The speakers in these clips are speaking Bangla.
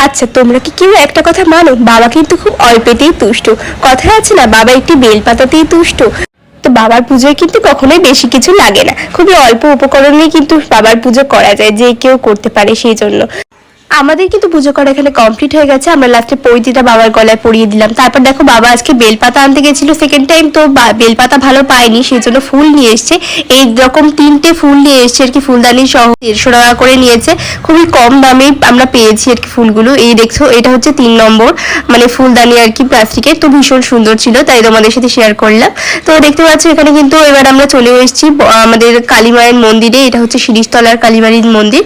আচ্ছা, তোমরা কি কেউ একটা কথা মানো, বাবা কিন্তু খুব অল্পেতেই তুষ্ট। কথায় আছে না, বাবা একটি বেলপাতাতেই তুষ্ট। তো বাবার পুজোয় কিন্তু কখনোই বেশি কিছু লাগে না, খুবই অল্প উপকরণেই কিন্তু বাবার পুজো করা যায়, যে কেউ করতে পারে। সেই জন্য আমাদের কিন্তু পুজো করা এখানে কমপ্লিট হয়ে গেছে। আমরা লাস্টে পৈতিটা বাবার গলায় পরিয়ে দিলাম। তারপর দেখো, বাবা আজকে বেলপাতা আনতে গেছিল সেকেন্ড টাইম, তো বেলপাতা ভালো পায়নি, সেই জন্য ফুল নিয়ে এসছে। এই রকম 3টে ফুল নিয়ে এসছে আর কি, ফুলদানি সহ 150 টাকা করে নিয়েছে। খুবই কম দামে আমরা পেয়েছি আর কি ফুলগুলো। এই দেখছো, এটা হচ্ছে 3 নম্বর মানে ফুলদানি আর কি, প্লাস্টিকের। তো ভীষণ সুন্দর ছিল, তাই তোমাদের সাথে শেয়ার করলাম। তো দেখতে পাচ্ছ এখানে কিন্তু এবার আমরা চলে এসেছি আমাদের কালীমায়ের মন্দিরে। এটা হচ্ছে শিরিষতলার কালীবাড়ির মন্দির।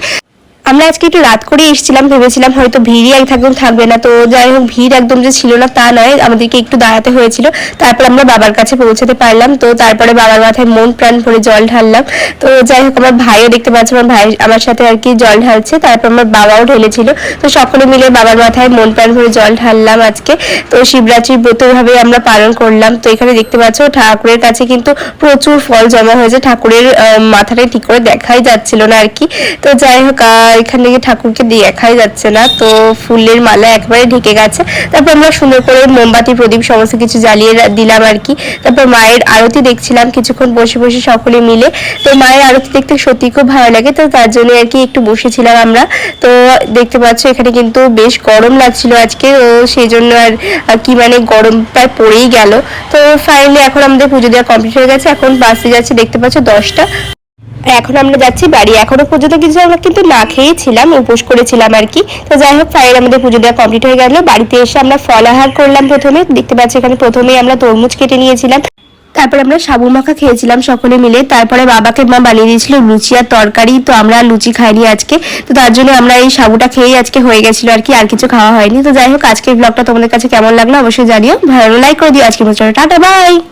আমরা আজকে একটু রাত করে এসেছিলাম, ভেবেছিলাম হয়তো ভিড়ই একদম থাকবে না। তো যাই হোক, ভিড় একদম যে ছিল না তা নয়, আমাদেরকে একটু দাঁড়াতে হয়েছিল। তারপর আমরা বাবার কাছে পৌঁছাতে পারলাম। তো তারপরে বাবার মাথায় মন প্রাণ ভরে জল ঢাললাম। তো যাই হোক, আমার ভাইও দেখতে পাচ্ছি, আমার ভাই আমার সাথে আর কি জল ঢালছে। তারপর আমার বাবাও ঢেলেছিল। তো সকলে মিলে বাবার মাথায় মন প্রাণ ভরে জল ঢাললাম আজকে। তো শিবরাত্রির ব্রতভাবে আমরা পালন করলাম। তো এখানে দেখতে পাচ্ছ ঠাকুরের কাছে কিন্তু প্রচুর ফল জমা হয়েছে। ঠাকুরের মাথাটা ঠিক করে দেখাই যাচ্ছিল না আর কি। তো যাই হোক, এখানে ঠাকুরকে দেখাই যাচ্ছে না, তো ফুলের মালা একবারে ঢেকে গেছে। তারপর আমরা সুন্দর করে মোমবাতি প্রদীপ সমস্ত কিছু জ্বালিয়ে দিলাম আর কি। তারপর মায়ের আরতি দেখছিলাম কিছুক্ষণ বসে বসে সকলে মিলে। তো মায়ের আরতি দেখতে সত্যি খুব ভালো লাগে, তো তার জন্য আর কি একটু বসেছিলাম আমরা। তো দেখতে পাচ্ছ এখানে কিন্তু বেশ গরম লাগছিল আজকে, ও সেই জন্য আর কি মানে গরম প্রায় পড়েই গেল। তো ফাইনালি এখন আমাদের পুজো দেওয়া কমপ্লিট হয়ে গেছে। এখন বাসে যাচ্ছে, দেখতে পাচ্ছ 10টা। এখন আমরা যাচ্ছি বাড়ি। এখনো পর্যন্ত কিছু আমরা কিন্তু না খেয়েছিলাম, উপোস করেছিলাম আর কি। তো যাই হোক, ফাইনালি আমাদের পুজো দেওয়া কমপ্লিট হয়ে গেল। বাড়িতে এসে আমরা ফলাহার করলাম। প্রথমে দেখতে পাচ্ছি এখানে প্রথমেই আমরা তরমুজ কেটে নিয়েছিলাম। তারপরে আমরা সাবু মাখা খেয়েছিলাম সকলে মিলে। তারপরে বাবাকে মা বানিয়ে দিয়েছিল লুচি আর তরকারি। তো আমরা লুচি খাইনি আজকে, তো তার জন্য আমরা এই সাবুটা খেয়েই আজকে হয়ে গেছিল আর কি, আর কিছু খাওয়া হয়নি। তো যাই হোক, আজকের ব্লগটা তোমাদের কাছে কেমন লাগলো অবশ্যই জানিও। ভালো লাইক করে দিও। আজকের মতো টাটা, বাই।